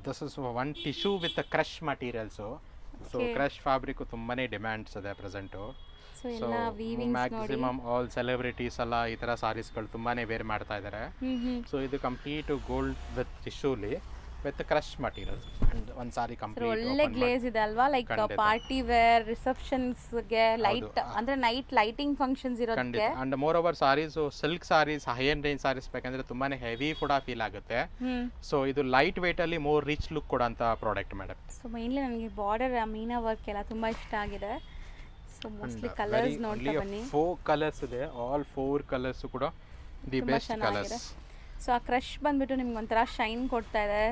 This is one tissue with crush materials. So crush fabric ತುಂಬಾನೇ demands ಇದೆ present. So maximum all celebrities ಎಲ್ಲ ಈ ಥರ ಸಾರೀಸ್ಗಳು ತುಂಬಾನೇ ವೇರ್ ಮಾಡ್ತಾ ಇದ್ದಾರೆ. ಸೊ ಇದು ಕಂಪ್ಲೀಟ್ ಗೋಲ್ಡ್ ವಿತ್ ಟಿಶ್ಯೂಲಿ ವಿತ್ ಕ್ರಶ್ ಮಟೀರಿಯಲ್ಸ್ ಅಂಡ್ ಒಂದು ಸಾರಿ ಕಂಪ್ಲೀಟ್ ಒಳ್ಳೆ ಗ್ಲೇಸ್ ಇದೆ ಅಲ್ವಾ, ಲೈಕ್ ಪಾರ್ಟಿ ವೇರ್ ರಿಸೆಪ್ಷನ್ಸ್ಗೆ ಲೈಟ್ ಅಂದ್ರೆ ನೈಟ್ ಲೈಟಿಂಗ್ ಫಂಕ್ಷನ್ಸ್ ಇರೋದಕ್ಕೆ. And moreover saris silk saris high end range saris ಬೇಕಂದ್ರೆ ತುಂಬಾನೇ ಹೆವಿ ಕೂಡ ಫೀಲ್ ಆಗುತ್ತೆ. ಸೊ ಇದು ಲೈಟ್ ವೇಟ್ ಅಲ್ಲಿ ಮೋರ್ ರಿಚ್ ಲುಕ್ ಕೊಡೋಂತ ಪ್ರಾಡಕ್ಟ್ ಮೇಡಮ್. ಸೊ ಮೇನ್ಲಿ ನನಗೆ ಬಾರ್ಡರ್ ಮೀನಾ ವರ್ಕ್ ಎಲ್ಲ ತುಂಬಾ ಇಷ್ಟ ಆಗಿದೆ. ಸೊ ಮೋಸ್ಟ್ಲಿ ಕಲರ್ಸ್ ನೋಡ್ತಾ ಬನ್ನಿ. 4 ಕಲರ್ಸ್ ಇದೆ, ಆಲ್ 4 ಕಲರ್ಸ್ ಕೂಡ ದಿ ಬೆಸ್ಟ್ ಕಲರ್ಸ್. ಸೊ ಆ ಕ್ರಶ್ ಬಂದ್ಬಿಟ್ಟು ನಿಮ್ಗೆ ಒಂಥರ ಶೈನ್ ಕೊಡ್ತಾ ಇದೆ.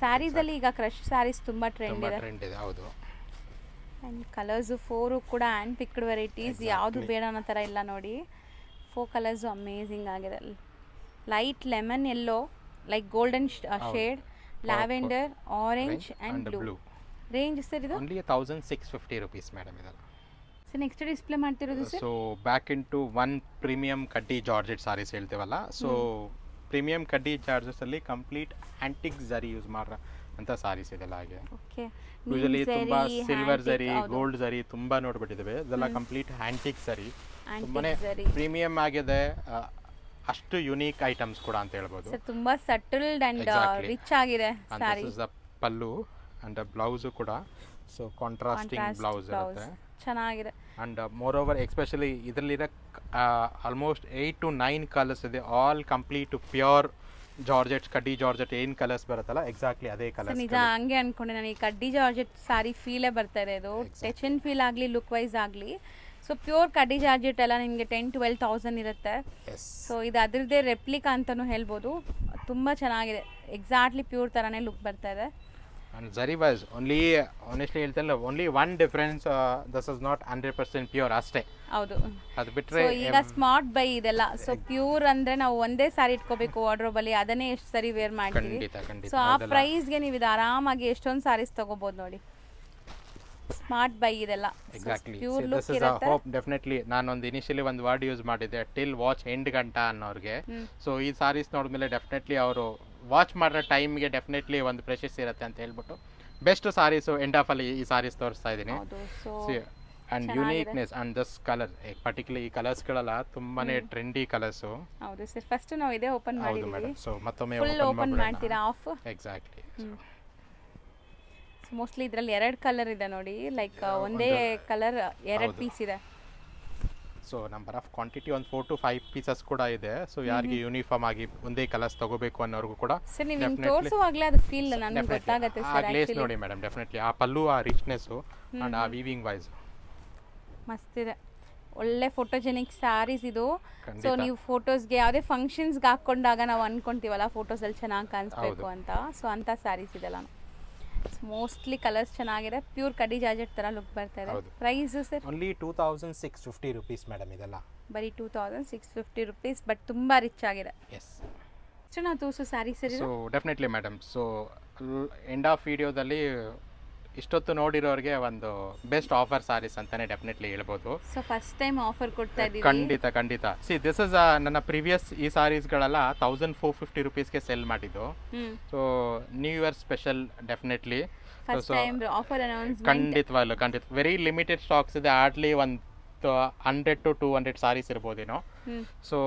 ಸ್ಯಾರೀಸ್ ಅಲ್ಲಿ ಈಗ ಕ್ರಶ್ ಸ್ಯಾರೀಸ್ ತುಂಬಾ ಟ್ರೆಂಡ್ ಇದೆ. ಹೌದು. ಆ್ಯಂಡ್ ಕಲರ್ಸು 4 ಕೂಡ ಹ್ಯಾಂಡ್ ಪಿಕ್ಡ್ ವೆರೈಟೀಸ್, ಯಾವುದು ಬೇಡ ಅನ್ನೋ ಥರ ಇಲ್ಲ ನೋಡಿ. 4 ಕಲರ್ಸು ಅಮೇಝಿಂಗ್ ಆಗಿದೆ. Light lemon yellow, like golden shade, lavender, orange and blue. Range sir ಇದು ಓನ್ಲಿ 1650 rupees ಮೇಡಮ್ ಇದೆಲ್ಲ. ಸೊ ನೆಕ್ಸ್ಟ್ ಡಿಸ್ಪ್ಲೇ ಮಾಡ್ತಿರೋದು sir. So back into one premium ಕಡ್ಡಿ ಜಾರ್ಜೆಟ್ ಸಾರೀಸ್ ಹೇಳ್ತೀವಲ್ಲ. ಸೊ ಪ್ರೀಮಿಯಂ ಕಡ್ಡಿ ಜಾರ್ಜಸ್ ಅಲ್ಲಿ ಕಂಪ್ಲೀಟ್ ಆಂಟಿಕ್ ಜರಿ use ಮಾಡೋ ಅಂತ ಸಾರೀಸ್ ಇದೆಲ್ಲ. ಹಾಗೆ ಯೂಶಲಿ ತುಂಬಾ ಸಿಲ್ವರ್ ಜರಿ, ಗೋಲ್ಡ್ ಜರಿ ತುಂಬಾ ನೋಡ್ಬಿಟ್ಟಿದ್ದೇವೆ. ಇದೆಲ್ಲ ಕಂಪ್ಲೀಟ್ ಆಂಟಿಕ್ ಜರಿ, ತುಂಬಾನೇ ಪ್ರೀಮಿಯಂ ಆಗಿದೆ. ಅಷ್ಟು ಯುನೀಕ್ ಐಟಮ್ಸ್ ಕೂಡ ಅಂತ ಹೇಳ್ಬೋದು. ತುಂಬಾ ಸಟಲ್ಡ್ ಅಂಡ್ ರಿಚ್ ಆಗಿದೆ sari. This is the pallu and blouse ಕೂಡ. ಸೊ ಕಾಂಟ್ರಾಸ್ಟಿಂಗ್ ಬ್ಲೌಸ್ ಇರುತ್ತೆ, ಚೆನ್ನಾಗಿದೆ. ಅಂಡ್ ಮೋರ್ ಓವರ್ ಎಸ್ಪೆಷಲಿ ಇದರಲ್ಲಿರೋ ಆಲ್ಮೋಸ್ಟ್ 8 to 9 ಕಲರ್ಸ್ ಇದೆ. ಆಲ್ ಕಂಪ್ಲೀಟ್ ಪ್ಯೂರ್ ಜಾರ್ಜೆಟ್, ಕಡ್ಡಿ ಜಾರ್ಜೆಟ್ ಏನು ಕಲರ್ಸ್ ಬರುತ್ತಲ್ಲ ಎಕ್ಸಾಕ್ಟ್ಲಿ ಅದೇ ಕಲರ್ಸ್. ನಿಜ ಹಂಗೆ ಅನ್ಕೊಂಡೆ ನಾನು. ಈ ಕಡ್ಡಿ ಜಾರ್ಜೆಟ್ ಸಾರಿ ಫೀಲೇ ಬರ್ತಾ ಇದೆ. ಇದು ಟಚ್ ಅಂಡ್ ಫೀಲ್ ಆಗಲಿ, ಲುಕ್ ವೈಸ್ ಆಗಲಿ. ಸೊ ಪ್ಯೂರ್ ಕಡ್ಡಿ ಜಾರ್ಜೆಟ್ ಎಲ್ಲ ನಿಮಗೆ 10,000-12,000 ಇರುತ್ತೆ. ಸೊ ಇದು ಅದರದ್ದೇ ರೆಪ್ಲಿಕಾ ಅಂತಲೂ ಹೇಳ್ಬೋದು. ತುಂಬ ಚೆನ್ನಾಗಿದೆ, ಎಕ್ಸಾಕ್ಟ್ಲಿ ಪ್ಯೂರ್ ಥರನೇ ಲುಕ್ ಬರ್ತಾ ಇದೆ. And zari wise only honestly ಹೇಳ್ತೇನೆ, only one difference, this is not 100% pure ಅಷ್ಟೇ. ಹೌದು, ಅದು ಬಿಟ್ರೆ ಈಗ ಸ್ಮಾರ್ಟ್ ಬೈ ಇದೆಲ್ಲ. ಸೊ ಪ್ಯೂರ್ ಅಂದ್ರೆ ನಾವು ಒಂದೇ ಸಾರಿ ಇಟ್ಕೋಬೇಕು ವಾರ್ಡ್ರೋಬ್ ಅಲ್ಲಿ, ಅದನ್ನೇ ಎಷ್ಟು ಸರಿ ವೇರ್ ಮಾಡ್ತೀವಿ. ಸೊ ಆ ಪ್ರೈಸ್ಗೆ ನೀವು ಇದು ಆರಾಮಾಗಿ ಎಷ್ಟೊಂದು ಸಾರೀಸ್ ತಗೋಬಹುದು ನೋಡಿ. ಸ್ಮಾರ್ಟ್ ಬೈ ಇದೆಲ್ಲ exactly. This is a hope definitely. ನಾನೊಂದು ಇನಿಷಿಯಲಿ ಒಂದು ವರ್ಡ್ ಯೂಸ್ ಮಾಡಿದ್ದೆ, ಟಿಲ್ ವಾಚ್ ಎಂಡ್ ಗಂಟ ಅನ್ನೋರಿಗೆ. ಸೊ ಈ ಸಾರೀಸ್ ನೋಡಿದ್ಮೇಲೆ ಡೆಫಿನೆಟ್ಲಿ ಅವರು ವಾಚ್ ಮಾಡೋ ಟೈಮ್ಗೆ ಡೆಫಿನೆಟ್ಲಿ ಒಂದು ಪ್ರೆಷಸ್ ಇರುತ್ತೆ ಅಂತ ಹೇಳ್ಬಿಟ್ಟು ಬೆಸ್ಟ್ ಸಾರೀಸು ಎಂಡ್ ಆಫ್ ಅಲ್ಲಿ ಈ ಸಾರೀಸ್ ತೋರಿಸ್ತಾ ಇದ್ದೀನಿ. And uniqueness and this colour particular, ಈ ಕಲರ್ಸ್ಗಳೆಲ್ಲ ತುಂಬಾನೇ ಟ್ರೆಂಡಿ ಕಲರ್ಸು. ಹೌದು ಸರ್, ಫಸ್ಟ್ ನಾವು ಇದೇ ಓಪನ್ ಮಾಡಿದ್ದೀವಿ. ಸೊ ಮತ್ತೊಮ್ಮೆ ಓಪನ್ ಮಾಡ್ತೀರಾ ಆಫ್? ಎಕ್ಸಾಕ್ಟ್ಲಿ. ಮೋಸ್ಟ್ಲಿ ಇದರಲ್ಲಿ 2 ಕಲರ್ ಇದೆ ನೋಡಿ, ಲೈಕ್ ಒಂದೇ ಕಲರ್ 2 ಪೀಸ್ ಇದೆ. ಸೊ ನಂಬರ್ ಆಫ್ ಕ್ವಾಂಟಿಟಿ ಒಂದು 4 to 5 ಪೀಸಸ್ ಕೂಡ ಇದೆ. ಸೊ ಯಾರಿಗೆ ಯೂನಿಫಾರ್ಮ್ ಆಗಿ ಒಂದೇ ಕಲರ್ಸ್ ತಗೋಬೇಕು ಅನ್ನೋರ್ಗೂ ಕೂಡ ಸರ್ ನೀವು ತೋರಿಸುವಾಗಲೇ ಅದು ಫೀಲ್ ನನಗೆ ಗೊತ್ತಾಗುತ್ತೆ ಸರ್. ಗ್ಲೇಸ್ ನೋಡಿ ಮೇಡಮ್, ಡೆಫಿನೆಟ್ಲಿ ಆ ಪಲ್ಲು, ಆ ರಿಚ್ನೆಸ್ ಅಂಡ್ ಆ ವೀವಿಂಗ್ ವೈಸ್ ಮಸ್ತ್ ಇದೆ. ಒಳ್ಳೆ ಫೋಟೋಜೆನಿಕ್ ಸ್ಯಾರೀಸ್ ಇದು. ಸೊ ನೀವು ಫೋಟೋಸ್ಗೆ ಯಾವುದೇ ಫಂಕ್ಷನ್ಸ್ಗೆ ಹಾಕೊಂಡಾಗ ನಾವು ಅನ್ಕೊಂತೀವಲ್ಲ ಫೋಟೋಸಲ್ಲಿ ಚೆನ್ನಾಗಿ ಕಾಣಿಸ್ಬೇಕು ಅಂತ. ಸೊ ಅಂತ ಸ್ಯಾರೀಸ್ ಇದೆಲ್ಲ ಮೋಸ್ಟ್ಲಿ ಕಲರ್ಸ್ ಚೆನ್ನಾಗಿದೆ. ಪ್ಯೂರ್ ಕಡ್ಡಿ ಜಾರ್ಜೆಟ್ ತರ ಲುಕ್ ಬರ್ತಾ ಇದೆ. Price sir only 2650 rupees madam ಇದೆಲ್ಲ. ಬರೀ 2650 rupees, ಬಟ್ ತುಂಬಾ ರಿಚ್ ಆಗಿದೆ. ಎಸ್. ಸೊ ನಾವು ತೋರಿಸೋ ಸ್ಯಾರಿ ಸರಿ. So definitely madam. So end of ವಿಡಿಯೋದಲ್ಲಿ ಇಷ್ಟೊತ್ತು ನೋಡಿರೋರಿಗೆ ಒಂದು ಬೆಸ್ಟ್ ಆಫರ್ ಸಾರೀಸ್ ಅಂತಾನೆ ಡೆಫಿನೆಟ್ಲಿ ಹೇಳ್ಬೋದು. ಸೊ ಫಸ್ಟ್ ಟೈಮ್ ಆಫರ್ ಕೊಡ್ತಾ ಇದ್ದೀವಿ. ಖಂಡಿತ. ಸಿ ದಿಸ್ ಇಸ್ ನನ್ನ ಪ್ರೀವಿಯಸ್ ಈ ಸಾರೀಸ್ಗಳೆಲ್ಲ 1450 rupeesಗೆ ಸೆಲ್ ಮಾಡಿದ್ದು. So new year special definitely ಖಂಡಿತವಾಗ್ಲು ವೆರಿ ಲಿಮಿಟೆಡ್ ಸ್ಟಾಕ್ಸ್ ಇದೆ. ಹಾರ್ಡ್ಲಿ ಒಂದು 100 to 200 ಸಾರೀಸ್ ಇರ್ಬೋದೇನೋ. So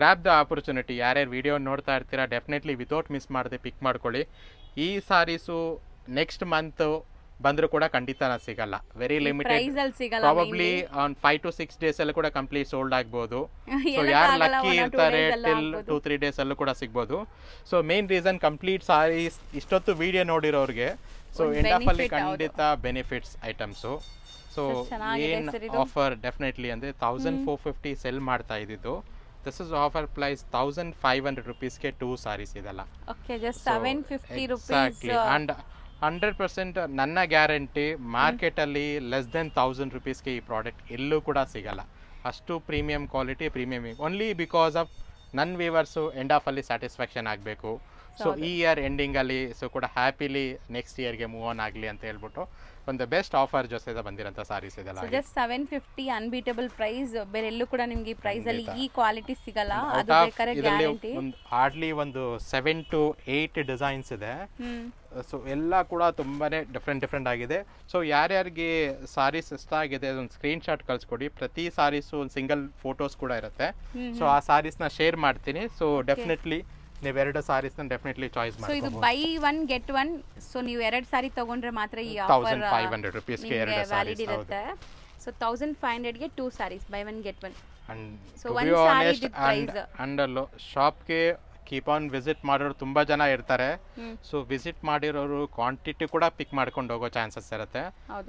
grab the opportunity. ಯಾರ್ಯಾರು ವಿಡಿಯೋ ನೋಡ್ತಾ ಇರ್ತೀರಾ ಡೆಫಿನೆಟ್ಲಿ ವಿತೌಟ್ ಮಿಸ್ ಮಾಡದೆ ಪಿಕ್ ಮಾಡ್ಕೊಳ್ಳಿ. ಈ ಸಾರೀಸು ನೆಕ್ಸ್ಟ್ ಮಂತ್ ಬಂದರೂ ಕೂಡ ಖಂಡಿತ ಸಿಗಲ್ಲ. Very limited, probably on 5 to 6 days ಅಲ್ಲೂ ಕೂಡ ಕಂಪ್ಲೀಟ್ ಸೋಲ್ಡ್ ಆಗ್ಬೋದು. ಸೊ ಯಾರು ಲಕ್ಕಿ ಇರ್ತಾರೆ ಟಿಲ್ 2-3 days ಅಲ್ಲೂ ಕೂಡ ಸಿಗ್ಬೋದು. So main reason complete saris ಇಷ್ಟೊತ್ತು ವಿಡಿಯೋ ನೋಡಿರೋರಿಗೆ ಸೊ ಎಂಡ್ ಆಫ್ ಅಲ್ಲಿ ಖಂಡಿತ ಬೆನಿಫಿಟ್ಸ್ ಐಟಮ್ಸು. ಸೊ ಏನ್ ಆಫರ್ ಡೆಫಿನೆಟ್ಲಿ ಅಂದ್ರೆ 1450 ಸೆಲ್ ಮಾಡ್ತಾ ಇದ್ದಿದ್ದು. ದಿಸ್ ಇಸ್ ಆಫರ್ ಪ್ರೈಸ್ 1500 rupeesಗೆ 2 ಸಾರೀಸ್ ಇದೆಲ್ಲ. Okay, just 750 rupees. Exactly. And 100% ನನ್ನ ಗ್ಯಾರಂಟಿ ಮಾರ್ಕೆಟಲ್ಲಿ ಲೆಸ್ ದೆನ್ 1000 rupeesಗೆ ಈ ಪ್ರಾಡಕ್ಟ್ ಎಲ್ಲೂ ಕೂಡ ಸಿಗಲ್ಲ. ಅಷ್ಟು premium quality, premium only because of ನನ್ನ ವ್ಯೂವರ್ಸು ಎಂಡ್ ಆಫ್ ಅಲ್ಲಿ ಸ್ಯಾಟಿಸ್ಫ್ಯಾಕ್ಷನ್ ಆಗಬೇಕು. ಸೊ ಈ ಇಯರ್ ಎಂಡಿಂಗಲ್ಲಿ ಸೊ ಕೂಡ ಹ್ಯಾಪಿಲಿ ನೆಕ್ಸ್ಟ್ ಇಯರ್ಗೆ ಮೂವ್ ಆನ್ ಆಗಲಿ ಅಂತ ಹೇಳ್ಬಿಟ್ಟು ಒಂದು ಬೆಸ್ಟ್ ಆಫರ್ ಜೊತೆ ಬಂದಿರೋಂಥ ಸಾರೀಸ್ ಇದೆಲ್ಲ. Just 750 unbeatable price. ಬೇರೆ ಎಲ್ಲೂ ಕೂಡ ನಿಮ್ಗೆ ಈ ಪ್ರೈಸ್ ಅಲ್ಲಿ ಈ ಕ್ವಾಲಿಟಿ ಸಿಗಲ್ಲ. ಅದು ಬೇಕಾದ್ರೆ ಗ್ಯಾರಂಟಿ. ಹಾರ್ಡ್ಲಿ ಒಂದು 7 to 8 ಡಿಸೈನ್ಸ್ ಇದೆ. ಸೊ ಎಲ್ಲ ಕೂಡ ತುಂಬಾನೇ ಡಿಫ್ರೆಂಟ್ ಆಗಿದೆ. ಸೊ ಯಾರ್ಯಾರಿಗೆ ಸಾರೀಸ್ ಇಷ್ಟ ಆಗಿದೆ ಒಂದು ಸ್ಕ್ರೀನ್ ಶಾಟ್ ಕಳ್ಸ್ಕೊಡಿ. ಪ್ರತಿ ಸಾರೀಸು ಒಂದು ಸಿಂಗಲ್ ಫೋಟೋಸ್ ಕೂಡ ಇರುತ್ತೆ. ಸೊ ಆ ಸಾರೀಸ್ನ ಶೇರ್ ಮಾಡ್ತೀನಿ. ಸೊ ಡೆಫಿನೆಟ್ಲಿ ನೀವು 2 ಸಾರೀಸ್ನ ಡೆಫಿನೆಟ್ಲಿ ಚಾಯ್ಸ್ ಮಾಡಿ. ಸೊ ಇದು ಬೈ 1 get 1. ಸೊ ನೀವು 2 ಸಾರಿ ತಗೊಂಡ್ರೆ ಮಾತ್ರ ಈ ಆಫರ್ 1500 ರೂಪೀಸ್ಗೆ 2 ವ್ಯಾಲಿಡ್ ಇರುತ್ತೆ. ಸೊ 1500 ಗೆ 2 saris buy 1 get 1. And so ಒಂದು ಸಾರಿ ಪ್ರೈಸ್ ಅಂಡ್ ಶಾಪ್ಗೆ ಕೀಪ್ ಆನ್ ವಿಸಿಟ್ ಮಾಡೋರು ತುಂಬಾ ಜನ ಇರ್ತಾರೆ. ಸೊ ವಿಸಿಟ್ ಮಾಡಿರೋರು ಕ್ವಾಂಟಿಟಿ ಕೂಡ ಪಿಕ್ ಮಾಡ್ಕೊಂಡು ಹೋಗೋ ಚಾನ್ಸಸ್ ಇರುತ್ತೆ.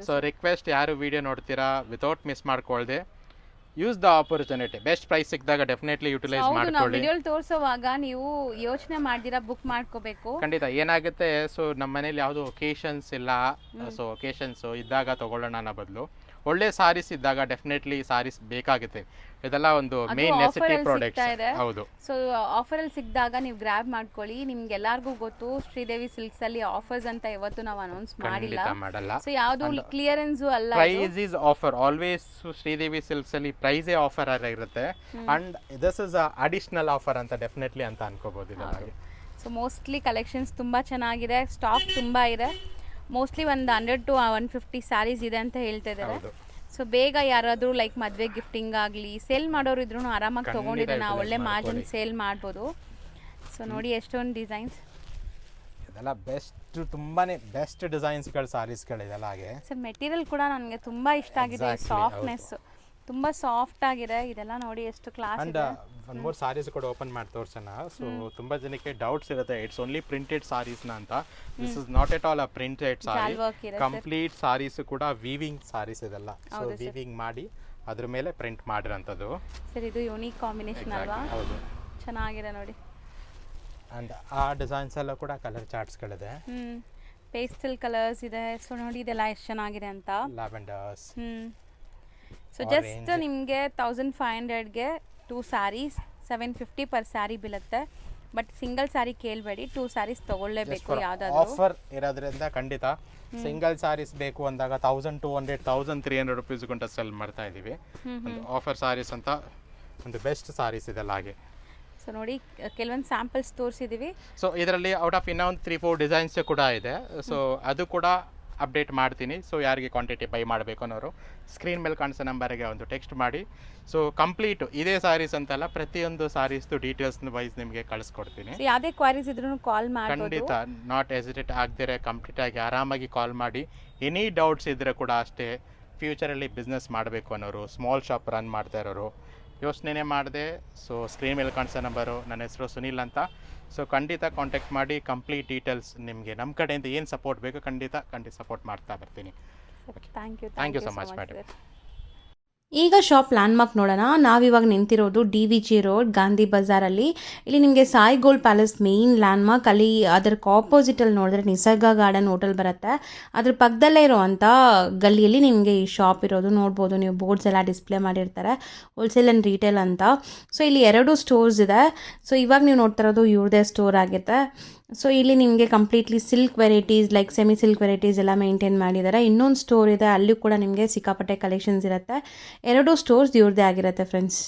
ಸೊ ರಿಕ್ವೆಸ್ಟ್ ಯಾರು ವಿಡಿಯೋ ನೋಡ್ತೀರಾ ವಿತೌಟ್ ಮಿಸ್ ಮಾಡ್ಕೊಳ್ದೆ use the opportunity. Best price ಸಿಕ್ಕಿದಾಗ ಡೆಫಿನೆಟ್ಲಿ ಯುಟಿಲೈಸ್ ಮಾಡ್ಕೊಳ್ಳಿ. ವಿಡಿಯೋ ತೋರಿಸುವಾಗ ನೀವು ಯೋಚನೆ ಮಾಡ್ದಿರಾ ಬುಕ್ ಮಾಡ್ಕೋಬೇಕು. ಖಂಡಿತ ಏನಾಗುತ್ತೆ, ಸೊ ನಮ್ಮ ಮನೇಲಿ ಯಾವುದು ಒಕೇಶನ್ಸ್ ಇಲ್ಲ, ಸೊ ಒಕೇಶನ್ಸ್ ಇದ್ದಾಗ ತಗೊಳ್ಳೋಣ ಅನ್ನೋ ಬದಲು ಒಳ್ಳೆ ಸಾರೀಸ್ ಇದ್ದಾಗ ಡೆಫಿನೆಟ್ಲಿ ಸಾರೀಸ್ ಬೇಕಾಗುತ್ತೆ. ಇದೆಲ್ಲ ಒಂದು ಮೇನ್ ನೆಸೆಸಿಟಿ ಪ್ರಾಡಕ್ಟ್ಸ್. ಹೌದು. ಸೊ ಆಫರ್ ಅಲ್ಲಿ ಸಿಕ್ಕಿದಾಗ ನೀವು ಗ್ರಾಬ್ ಮಾಡ್ಕೊಳ್ಳಿ. ನಿಮ್ಗೆ ಎಲ್ಲರಿಗೂ ಗೊತ್ತು ಶ್ರೀದೇವಿ ಸಿಲ್ಕ್ಸ್ ಅಲ್ಲಿ ಆಫರ್ಸ್ ಅಂತ ಇವತ್ತು ನಾವು ಅನೌನ್ಸ್ ಮಾಡಿಲ್ಲ. ಸೊ ಯಾವುದು ಕ್ಲಿಯರೆನ್ಸ್ ಅಲ್ಲ, price is offer always. Sridevi Silks ಅಲ್ಲಿ ಪ್ರೈಸ್ ಆಫರ್ ಇರುತ್ತೆ. And this is additional offer ಅಂತ ಡೆಫಿನೆಟ್ಲಿ ಅಂತ ಅನ್ಕೋಬಹುದು ಇದರಲ್ಲಿ. ಸೊ ಮೋಸ್ಟ್ಲಿ ಕಲೆಕ್ಷನ್ಸ್ ತುಂಬಾ ಚೆನ್ನಾಗಿದೆ, ಸ್ಟಾಕ್ ತುಂಬಾ ಇದೆ. ಮೋಸ್ಟ್ಲಿ ಒಂದು 100 to 150 ಸ್ಯಾರೀಸ್ ಇದೆ ಅಂತ ಹೇಳ್ತಾ ಇದ್ದಾರೆ. ಸೊ ಬೇಗ ಯಾರಾದರೂ ಲೈಕ್ ಮದುವೆ ಗಿಫ್ಟಿಂಗ್ ಆಗಲಿ ಸೇಲ್ ಮಾಡೋರು ಇದ್ರೂ ಆರಾಮಾಗಿ ತೊಗೊಂಡಿದ್ರೆ ನಾವು ಒಳ್ಳೆ ಮಾರ್ಜಿನ್ ಸೇಲ್ ಮಾಡ್ಬೋದು. ಸೊ ನೋಡಿ ಎಷ್ಟೊಂದು ಡಿಸೈನ್ಸ್ ಇದೆಲ್ಲ ಬೆಸ್ಟ್, ತುಂಬಾನೇ ಬೆಸ್ಟ್ ಡಿಸೈನ್ಸ್ಗಳು ಸಾರೀಸ್ಗಳಿದೆಲ್ಲ. ಹಾಗೆ ಸರ್ ಮೆಟೀರಿಯಲ್ ಕೂಡ ನನಗೆ ತುಂಬ ಇಷ್ಟ ಆಗಿದೆ. ಸಾಫ್ಟ್ನೆಸ್ ತುಂಬ ಸಾಫ್ಟ್ ಆಗಿದೆ. ಇದೆಲ್ಲ ನೋಡಿ ಎಷ್ಟು ಕ್ಲಾಸ್ ಇದೆ. ಒಂದು 3 ಸಾರೀಸ್ ಕೂಡ ಓಪನ್ ಮಾಡಿ ತೋರ್ಸೋಣ. ಸೊ ತುಂಬಾ ಜನಕ್ಕೆ ಡೌಟ್ಸ್ ಇರುತ್ತೆ, ಇಟ್ಸ್ ಓನ್ಲಿ ಪ್ರಿಂಟೆಡ್ ಸಾರೀಸ್ನ ಅಂತ. This is not at all a printed sari. Complete saris ಕೂಡ ವೀವಿಂಗ್ ಸಾರೀಸ್ ಇದೆಲ್ಲ. ಸೊ ವೀವಿಂಗ್ ಮಾಡಿ ಅದ್ರ ಮೇಲೆ ಪ್ರಿಂಟ್ ಮಾಡಿರೋಂಥದ್ದು. ಸರ್ ಇದು ಯೂನಿಕ್ ಕಾಂಬಿನೇಷನ್ ಅಲ್ವಾ? ಹೌದು, ಚೆನ್ನಾಗಿದೆ ನೋಡಿ. ಅಂಡ್ ಆ ಡಿಸೈನ್ಸ್ ಎಲ್ಲ ಕೂಡ ಕಲರ್ ಚಾರ್ಟ್ಸ್ಗಳಿದೆ. ಪೇಸ್ಟಲ್ ಕಲರ್ಸ್ ಇದೆ. ಸೊ ನೋಡಿ ಇದೆಲ್ಲ ಎಷ್ಟು ಚೆನ್ನಾಗಿದೆ ಅಂತ. ಲ್ಯಾವೆಂಡರ್ಸ್. ಸೊ ಜಸ್ಟ್ ನಿಮಗೆ 1500ಗೆ 2 ಸ್ಯಾರೀಸ್ 750 ಪರ್ ಸ್ಯಾರಿ ಬೀಳುತ್ತೆ. ಬಟ್ ಸಿಂಗಲ್ ಸ್ಯಾರಿ ಕೇಳಬೇಡಿ, 2 ಸ್ಯಾರೀಸ್ ತಗೊಳ್ಳೇಬೇಕು. ಯಾವ್ದಾದ್ರು ಆಫರ್ ಇರೋದ್ರಿಂದ ಖಂಡಿತ ಸಿಂಗಲ್ ಸ್ಯಾರೀಸ್ ಬೇಕು ಅಂದಾಗ 1200 1300 ರೂಪೀಸ್ ಗಂಟ ಸೆಲ್ ಮಾಡ್ತಾ ಇದೀವಿ. ಆಫರ್ ಸ್ಯಾರೀಸ್ ಅಂತ ಒಂದು ಬೆಸ್ಟ್ ಸ್ಯಾರೀಸ್ ಇದೆಲ್ಲ. ಹಾಗೆ ಸೊ ನೋಡಿ ಕೆಲವೊಂದು ಸ್ಯಾಂಪಲ್ಸ್ ತೋರಿಸಿದೀವಿ. ಸೊ ಇದರಲ್ಲಿ ಔಟ್ ಆಫ್ ಇನ್ನೊಂದು 3-4 ಡಿಸೈನ್ಸ್ ಕೂಡ ಇದೆ. ಸೊ ಅದು ಕೂಡ ಅಪ್ಡೇಟ್ ಮಾಡ್ತೀನಿ. ಸೊ ಯಾರಿಗೆ ಕ್ವಾಂಟಿಟಿ ಬೈ ಮಾಡಬೇಕು ಅನ್ನೋರು ಸ್ಕ್ರೀನ್ ಮೇಲೆ ಕಾಣಿಸೋ ನಂಬರ್ಗೆ ಒಂದು ಟೆಕ್ಸ್ಟ್ ಮಾಡಿ. ಸೊ ಕಂಪ್ಲೀಟ್ ಇದೇ ಸಾರೀಸ್ ಅಂತಲ್ಲ, ಪ್ರತಿಯೊಂದು ಸಾರೀಸ್ದು ಡೀಟೇಲ್ಸ್ ವೈಸ್ ನಿಮಗೆ ಕಳಿಸ್ಕೊಡ್ತೀನಿ. ಯಾವುದೇ ಕ್ವಾರೀಸ್ ಇದ್ರೂ ಕಾಲ್ ಮಾಡಿ. ಖಂಡಿತ ನಾಟ್ ಹೆಸಿಟೇಟ್ ಆಗದಿರೆ ಕಂಪ್ಲೀಟ್ ಆಗಿ ಆರಾಮಾಗಿ ಕಾಲ್ ಮಾಡಿ. ಎನಿ ಡೌಟ್ಸ್ ಇದ್ದರೆ ಕೂಡ ಅಷ್ಟೇ. ಫ್ಯೂಚರಲ್ಲಿ ಬಿಸ್ನೆಸ್ ಮಾಡಬೇಕು ಅನ್ನೋರು, ಸ್ಮಾಲ್ ಶಾಪ್ ರನ್ ಮಾಡ್ತಾ ಇರೋರು, ಯೋಚನೆ ಮಾಡಿದೆ. ಸೊ ಸ್ಕ್ರೀನ್ ಮೇಲೆ ಕಾಣಿಸೋ ನಂಬರು, ನನ್ನ ಹೆಸರು ಸುನಿಲ್ ಅಂತ. ಸೊ ಖಂಡಿತ ಕಾಂಟ್ಯಾಕ್ಟ್ ಮಾಡಿ. ಕಂಪ್ಲೀಟ್ ಡೀಟೇಲ್ಸ್ ನಿಮಗೆ ನಮ್ಮ ಕಡೆಯಿಂದ ಏನು ಸಪೋರ್ಟ್ ಬೇಕು ಖಂಡಿತ ಸಪೋರ್ಟ್ ಮಾಡ್ತಾ ಬರ್ತೀನಿ. Thank you so much madam. ಈಗ ಶಾಪ್ ಲ್ಯಾಂಡ್ಮಾರ್ಕ್ ನೋಡೋಣ. ನಾವಿವಾಗ ನಿಂತಿರೋದು DVG ರೋಡ್ ಗಾಂಧಿ ಬಜಾರಲ್ಲಿ. ಇಲ್ಲಿ ನಿಮಗೆ Sai gold palace main landmark. ಅಲ್ಲಿ ಅದಕ್ಕೆ ಆಪೋಸಿಟಲ್ಲಿ ನೋಡಿದ್ರೆ ನಿಸರ್ಗ ಗಾರ್ಡನ್ ಹೋಟೆಲ್ ಬರುತ್ತೆ. ಅದ್ರ ಪಕ್ಕದಲ್ಲೇ ಇರೋವಂಥ ಗಲ್ಲಿಯಲ್ಲಿ ನಿಮಗೆ ಈ ಶಾಪ್ ಇರೋದು ನೋಡ್ಬೋದು. ನೀವು ಬೋರ್ಡ್ಸ್ ಎಲ್ಲ ಡಿಸ್ಪ್ಲೇ ಮಾಡಿರ್ತಾರೆ, ಹೋಲ್ಸೇಲ್ ಆ್ಯಂಡ್ ರೀಟೇಲ್ ಅಂತ. ಸೊ ಇಲ್ಲಿ 2 ಸ್ಟೋರ್ಸ್ ಇದೆ. ಸೊ ಇವಾಗ ನೀವು ನೋಡ್ತಾ ಇರೋದು ಇವ್ರದೇ ಸ್ಟೋರ್ ಆಗುತ್ತೆ. ಸೊ ಇಲ್ಲಿ ನಿಮಗೆ completely silk varieties like semi silk varieties ಎಲ್ಲ ಮೇಂಟೈನ್ ಮಾಡಿದ್ದಾರೆ. ಇನ್ನೊಂದು ಸ್ಟೋರ್ ಇದೆ, ಅಲ್ಲಿ ಕೂಡ ನಿಮಗೆ ಸಿಕ್ಕಾಪಟ್ಟೆ ಕಲೆಕ್ಷನ್ಸ್ ಇರುತ್ತೆ. 2 ಸ್ಟೋರ್ಸ್ ಇವ್ರದ್ದೇ ಆಗಿರುತ್ತೆ ಫ್ರೆಂಡ್ಸ್.